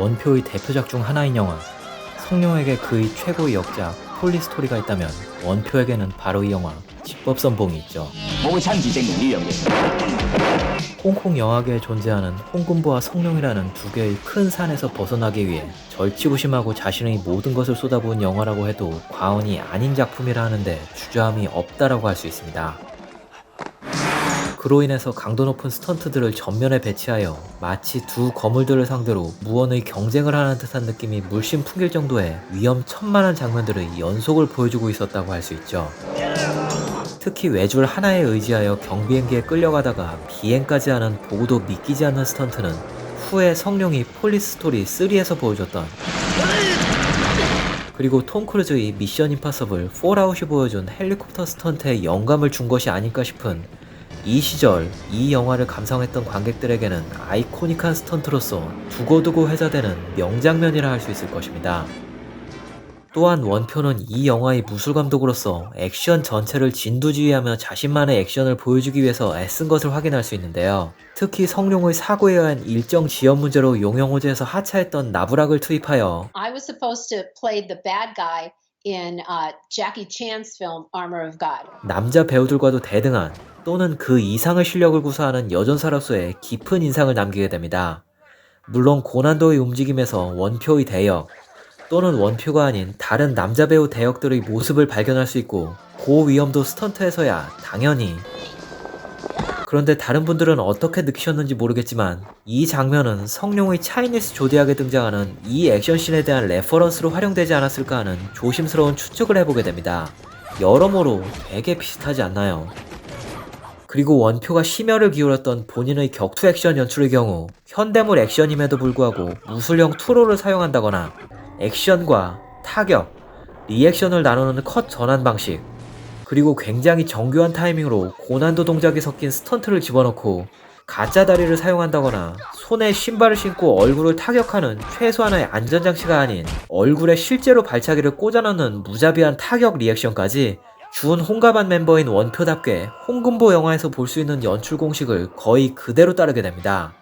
원표의 대표작 중 하나인 영화. 성룡에게 그의 최고의 역작 폴리스토리가 있다면 원표에게는 바로 이 영화 집법선봉이 있죠. 홍콩 영화계에 존재하는 홍금보와 성룡이라는 두 개의 큰 산에서 벗어나기 위해 절치부심하고 자신의 모든 것을 쏟아부은 영화라고 해도 과언이 아닌 작품이라 하는데 주저함이 없다라고 할 수 있습니다. 그로 인해서 강도 높은 스턴트들을 전면에 배치하여 마치 두 거물들을 상대로 무언의 경쟁을 하는 듯한 느낌이 물씬 풍길 정도의 위험천만한 장면들의 연속을 보여주고 있었다고 할 수 있죠. 특히 외줄 하나에 의지하여 경비행기에 끌려가다가 비행까지 하는 보고도 믿기지 않는 스턴트는 후에 성룡이 폴리스토리 3에서 보여줬던, 그리고 톰 크루즈의 미션 임파서블 폴아웃이 보여준 헬리콥터 스턴트에 영감을 준 것이 아닐까 싶은, 이 시절 이 영화를 감상했던 관객들에게는 아이코닉한 스턴트로서 두고두고 회자되는 명장면이라 할 수 있을 것입니다. 또한 원표는 이 영화의 무술감독으로서 액션 전체를 진두지휘하며 자신만의 액션을 보여주기 위해서 애쓴 것을 확인할 수 있는데요. 특히 성룡의 사고에 의한 일정 지연 문제로 용영호제에서 하차했던 나부락을 투입하여 I was supposed to play the bad guy in Jackie Chan's film Armor of God. 남자 배우들과도 대등한 또는 그 이상의 실력을 구사하는 여전사로서의 깊은 인상을 남기게 됩니다. 물론 고난도의 움직임에서 원표의 대역 또는 원표가 아닌 다른 남자 배우 대역들의 모습을 발견할 수 있고 고위험도 스턴트에서야 당연히. 그런데 다른 분들은 어떻게 느끼셨는지 모르겠지만 이 장면은 성룡의 차이니스 조디악에 등장하는 이 액션씬에 대한 레퍼런스로 활용되지 않았을까 하는 조심스러운 추측을 해보게 됩니다. 여러모로 되게 비슷하지 않나요? 그리고 원표가 심혈을 기울였던 본인의 격투 액션 연출의 경우 현대물 액션임에도 불구하고 무술형 투로를 사용한다거나 액션과 타격, 리액션을 나누는 컷 전환 방식, 그리고 굉장히 정교한 타이밍으로 고난도 동작이 섞인 스턴트를 집어넣고 가짜 다리를 사용한다거나 손에 신발을 신고 얼굴을 타격하는 최소한의 안전장치가 아닌 얼굴에 실제로 발차기를 꽂아넣는 무자비한 타격 리액션까지 준 홍가반 멤버인 원표답게 홍금보 영화에서 볼 수 있는 연출 공식을 거의 그대로 따르게 됩니다.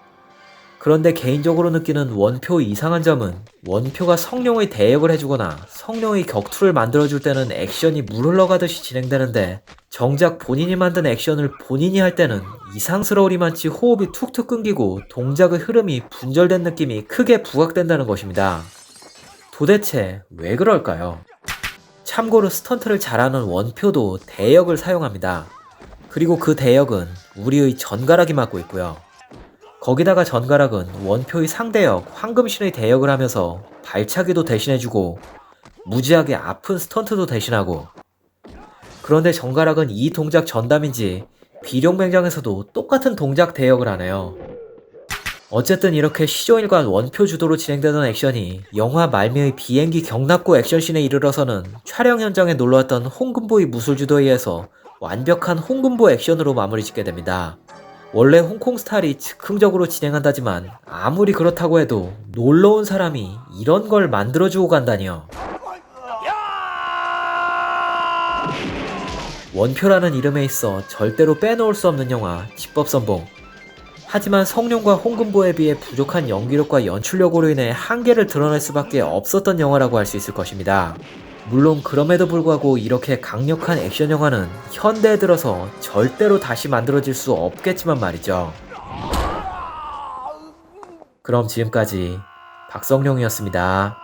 그런데 개인적으로 느끼는 원표의 이상한 점은 원표가 성룡의 대역을 해주거나 성룡의 격투를 만들어줄 때는 액션이 물 흘러가듯이 진행되는데 정작 본인이 만든 액션을 본인이 할 때는 이상스러우리만치 호흡이 툭툭 끊기고 동작의 흐름이 분절된 느낌이 크게 부각된다는 것입니다. 도대체 왜 그럴까요? 참고로 스턴트를 잘하는 원표도 대역을 사용합니다. 그리고 그 대역은 우리의 전가락이 맡고 있고요. 거기다가 전가락은 원표의 상대역 황금신의 대역을 하면서 발차기도 대신해주고 무지하게 아픈 스턴트도 대신하고, 그런데 전가락은 이 동작 전담인지 비룡맹장에서도 똑같은 동작 대역을 하네요. 어쨌든 이렇게 시종일관 원표 주도로 진행되던 액션이 영화 말미의 비행기 경납고 액션씬에 이르러서는 촬영 현장에 놀러왔던 홍금보의 무술 주도에 의해서 완벽한 홍금보 액션으로 마무리 짓게 됩니다. 원래 홍콩 스타일이 즉흥적으로 진행한다지만 아무리 그렇다고 해도 놀러온 사람이 이런 걸 만들어주고 간다니요. 원표라는 이름에 있어 절대로 빼놓을 수 없는 영화 집법선봉. 하지만 성룡과 홍금보에 비해 부족한 연기력과 연출력으로 인해 한계를 드러낼 수밖에 없었던 영화라고 할 수 있을 것입니다. 물론 그럼에도 불구하고 이렇게 강력한 액션 영화는 현대에 들어서 절대로 다시 만들어질 수 없겠지만 말이죠. 그럼 지금까지 박성룡이었습니다.